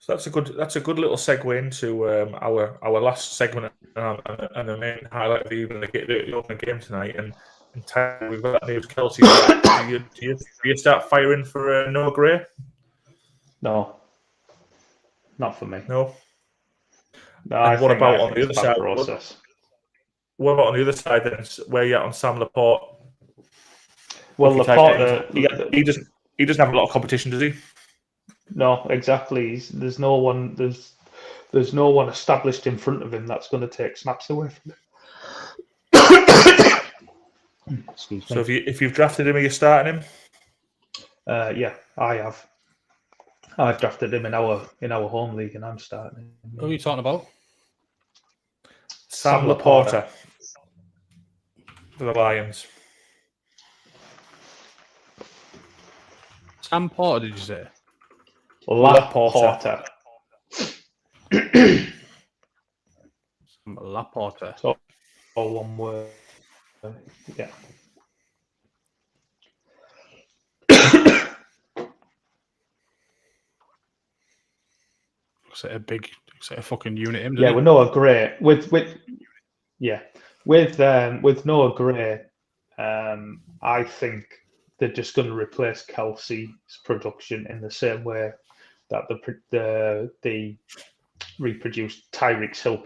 So that's a good little segue into our last segment and the main highlight of the opening game tonight. And we've got news, Kelsey. do you start firing for Noah Gray? No, not for me. No. And what about on the other side? Process. What about on the other side then? Where you at on Sam Laporte? Well, Laporte, he doesn't have a lot of competition, does he? No, exactly. There's no one established in front of him that's going to take snaps away from him. Excuse me. So if you've drafted him, are you starting him? Yeah, I have. I've drafted him in our home league, and I'm starting him. Who are you talking about? Sam Laporta for the Lions. Sam Porter, did you say? Laporta. Laporta. So, all one word. Yeah. Looks like a fucking unit. Him, Yeah, with Noah Gray. With Noah Gray, I think they're just going to replace Kelsey's production in the same way that the reproduced Tyreek Hill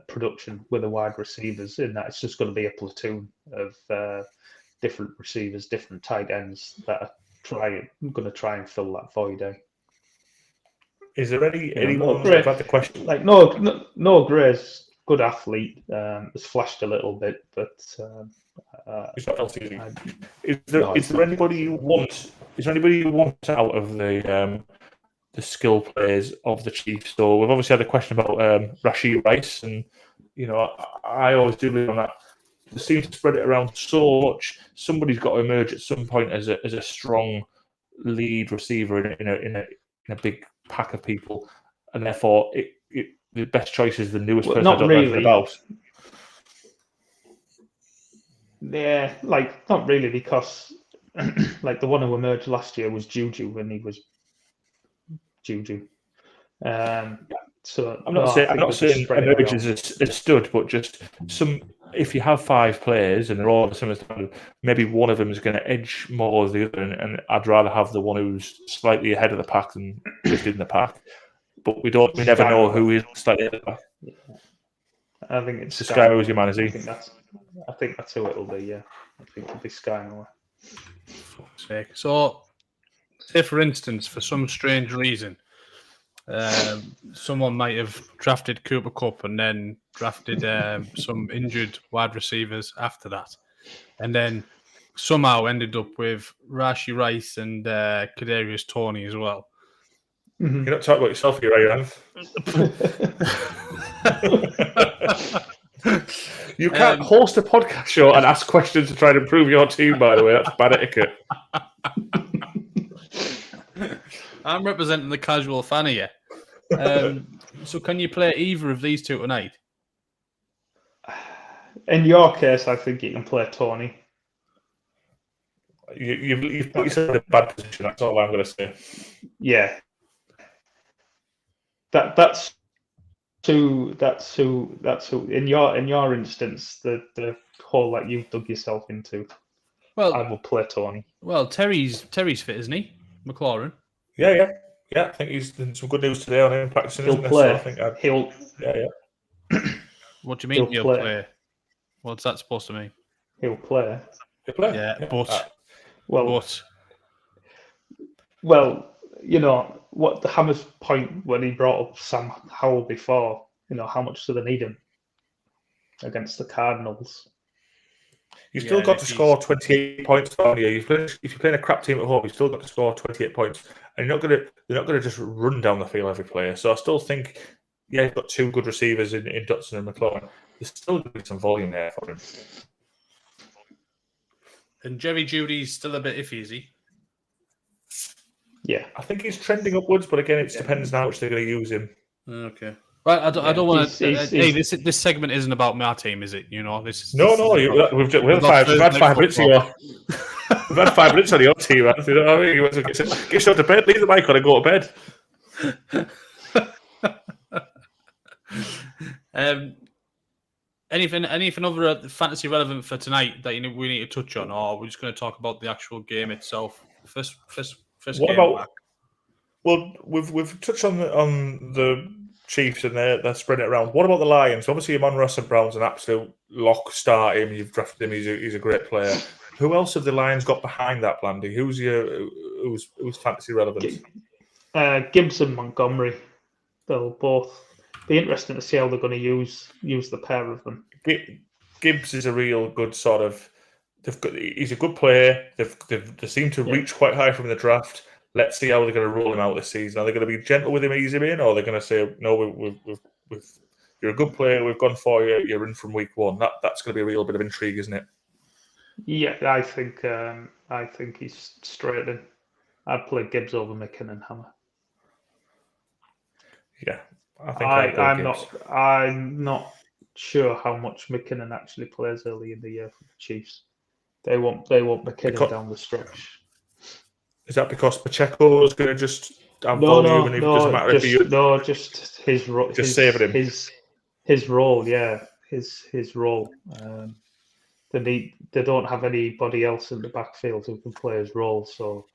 production with the wide receivers. In that, it's just going to be a platoon of different receivers, different tight ends that are going to try and fill that void. Is there anyone? Gray, I've had the question. Like Noah Gray's good athlete. Has flashed a little bit, but He's not LTD. no, Is there anybody you want? Is there anybody you want out of the skill players of the Chiefs? So we've obviously had a question about Rashid Rice, and I always do believe on that. They seem to spread it around so much. Somebody's got to emerge at some point as a strong lead receiver in a big pack of people, and therefore the best choice is the newest person. not I don't know anything really. about. Yeah, not really, because the one who emerged last year was Juju, and he was Juju. So I'm not saying emerge as a stud, but just some. If you have 5 players and they're all at a similar standard, maybe one of them is going to edge more of the other, and I'd rather have the one who's slightly ahead of the pack than just in the pack. But we never know who is slightly ahead of the pack. Yeah. I think it's Sky was your man, is he? I think that's who it'll be. Yeah, I think it'll be Sky Moore. So, say for instance, for some strange reason, someone might have drafted Cooper Kupp and then drafted some injured wide receivers after that, and then somehow ended up with Rashee Rice and Kadarius Toney as well. Mm-hmm. You're not talking about yourself here, are you, Anne? You can't host a podcast show and ask questions to try and improve your team, by the way. That's bad etiquette. I'm representing the casual fan here. So can you play either of these two tonight? In your case, I think you can play Toney. You've put yourself in a bad position. That's all I'm going to say. Yeah. That's who. In your instance, the hole that you've dug yourself into. Well, I will play Toney. Well, Terry's fit, isn't he? McLaurin. Yeah. I think he's done some good news today on him practicing. He'll play. So he'll. What do you mean he'll play? What's that supposed to mean? He'll play. He'll play. Yeah, but what the Hammer's point when he brought up Sam Howell before. How much do they need him against the Cardinals? You've still got to score 28 points down here. If you're playing a crap team at home, you've still got to score 28 points, and they're not going to just run down the field every player. So I still think, you've got 2 good receivers in Dotson and McLaurin. There's still going to be some volume there for him. And Jerry Judy's still a bit iffy, is he? Yeah, I think he's trending upwards, but again, it depends on how much they're going to use him. Okay. Well, I don't want to. Hey, this segment isn't about my team, is it? This is we've had 5 minutes on your. We've had 5 minutes on your team, man. You know what I mean? You want to get yourself to bed, leave the mic on, and go to bed. Anything other fantasy relevant for tonight that we need to touch on, or we're just going to talk about the actual game itself? First what game about? back. Well, we've touched on the Chiefs and they're spreading it around. What about the Lions? Obviously, Amon-Ra St. Brown's an absolute lock. Start him. You've drafted him. He's a great player. Who else have the Lions got behind that, Blandy? Who's fantasy relevant? Gibbs and Montgomery. They'll both be interesting to see how they're going to use the pair of them. Gibbs is a real good sort of. He's a good player. They seem to reach quite high from the draft. Let's see how they're going to roll him out this season. Are they going to be gentle with him, ease him in, or are they going to say, no, you're a good player, we've gone for you, you're in from week 1? That's going to be a real bit of intrigue, isn't it? Yeah, I think he's straight in. I'd play Gibbs over McKinnon Hammer. Yeah, I think I'm not sure how much McKinnon actually plays early in the year for the Chiefs. They want McKinnon down the stretch. Is that because Pacheco is going to just volume and it doesn't matter if you... No, just his role. Just saving him. His role, yeah. His role. They don't have anybody else in the backfield who can play his role, so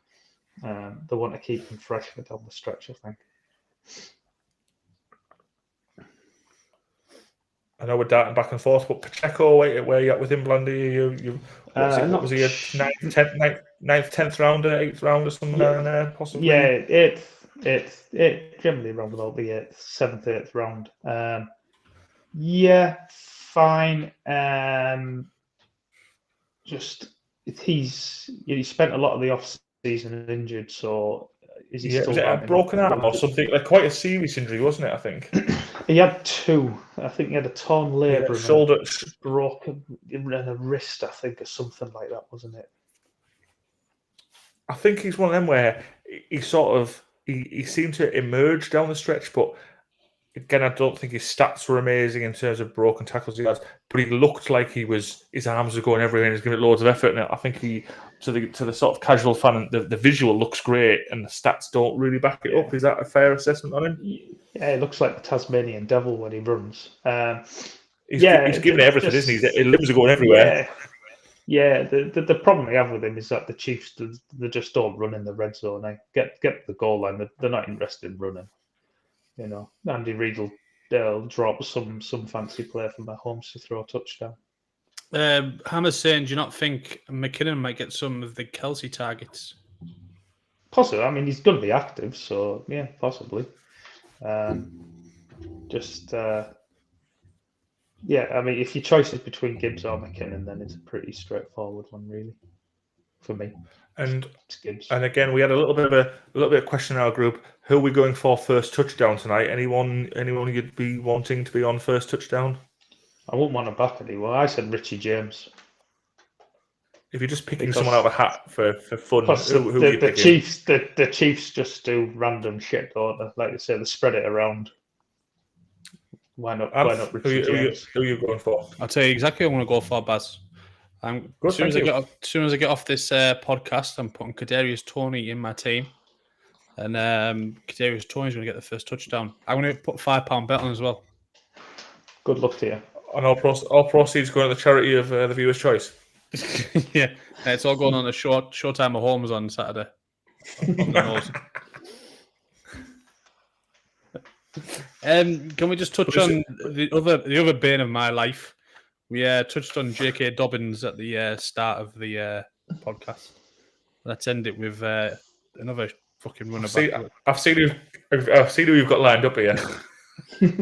they want to keep him fresh for down the stretch, I think. I know we're darting back and forth, but Pacheco, where you at with him, Blandy? Was he a 9th, 10th rounder, 8th rounder, somewhere in there, possibly? Yeah, it's generally around about the 7th, 8th round. Yeah, fine. Just he spent a lot of the off season injured, so is he still was it a ramping broken up? arm or something? Like quite a serious injury, wasn't it? I think. He had two. I think he had a torn labrum, Shoulder. broken, and a wrist, I think, or something like that, wasn't it? I think he's one of them where he sort of he seemed to emerge down the stretch, but again, I don't think his stats were amazing in terms of broken tackles he had. But he looked like his arms were going everywhere and he's giving it loads of effort. And I think to the sort of casual fan, the visual looks great and the stats don't really back it up. Is that a fair assessment on him? Yeah, it looks like the Tasmanian devil when he runs. He's giving it everything, isn't he? His limbs are going everywhere. Yeah. The problem we have with him is that the Chiefs they just don't run in the red zone. They get the goal line. They're not interested in running. You know, Andy Reid will drop some fancy play from Mahomes to throw a touchdown. Hammer's saying, do you not think McKinnon might get some of the Kelsey targets? Possibly. I mean, he's going to be active, so yeah, possibly. Yeah, I mean, if your choice is between Gibbs or McKinnon, then it's a pretty straightforward one, really, for me. And It's Gibbs. And again, we had a little bit of question in our group. Who are we going for first touchdown tonight? Anyone you'd be wanting to be on first touchdown? I wouldn't want to back anyone. I said Richie James. If you're just picking Because- someone out of a hat for fun, Plus, who are you the picking? Chiefs, the Chiefs just do random shit, don't they? Like they say, they spread it around. Why not Richie James? Who are you going for? I'll tell you exactly what I'm going to go for, Baz. Good, As soon thank as I get off this podcast, I'm putting Kadarius Toney in my team, and Kadarius Toney's going to get the first touchdown. I'm going to put £5 bet on as well. Good luck to you. And all proceeds going to the charity of the viewer's choice. Yeah, it's all going on a Showtime Mahomes on Saturday. On the nose. Can we just touch on the other bane of my life? We touched on J.K. Dobbins at the start of the podcast. Let's end it with another fucking runner back. I've seen who you've got lined up here. He's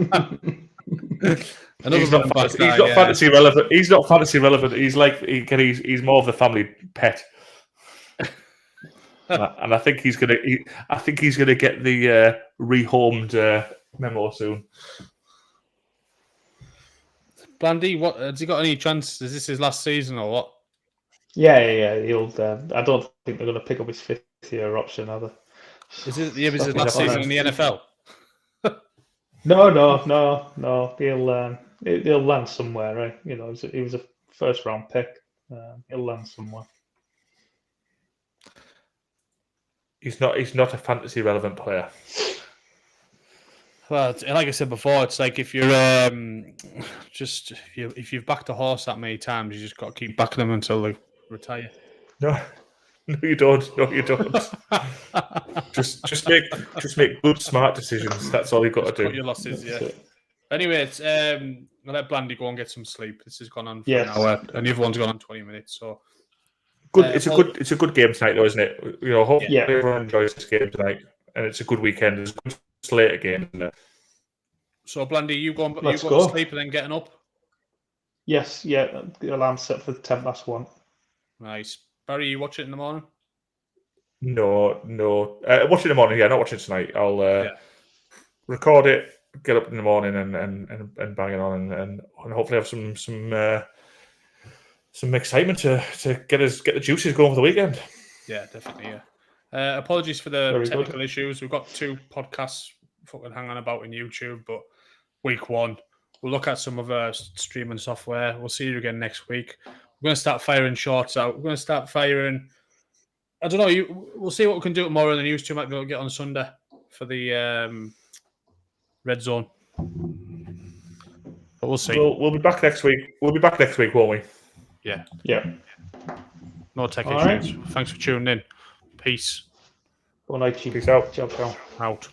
not fantasy relevant. He's not fantasy relevant. He's he's more of the family pet. And I think he's gonna get the rehomed memo soon. Blandy, what has he got any chance? Is this his last season or what? Yeah. He'll. I don't think they're going to pick up his fifth-year option, are they? Is it his last season in the NFL? No. He'll land somewhere, right? You know, he was a first-round pick. He'll land somewhere. He's not a fantasy relevant player. Well, like I said before, it's like if you're if you've backed a horse that many times, you just got to keep backing them until they retire. No, you don't. No, you don't. just make good, smart decisions. That's all you've got to do. Cut your losses, yeah. Anyway, it's I'll let Blandy go and get some sleep. This has gone on for an hour, and the other one's gone on 20 minutes. So good. It's a good game tonight, though, isn't it? You know, hopefully everyone enjoys this game tonight, and it's a good weekend. It's a good slate again. So, Blandy, you going to sleep and then getting up? Yes, yeah. The alarm set for 1:10. Nice. Barry, you watch it in the morning? No. Watch it in the morning. Yeah, not watching it tonight. I'll record it, get up in the morning, and bang it on, and hopefully have some excitement to get the juices going for the weekend. Yeah, definitely. Yeah. Apologies for the technical issues. We've got 2 podcasts fucking hanging about in YouTube, but week 1, we'll look at some of our streaming software. We'll see you again next week. We're going to start firing shorts out. We're going to start firing. I don't know. We'll see what we can do tomorrow. The news 2 might be able to get on Sunday for the red zone. But we'll see. We'll be back next week. We'll be back next week, won't we? Yeah. Yeah. No tech All issues. right. Thanks for tuning in. Peace. Good night, Chief. Peace out. Ciao. Out.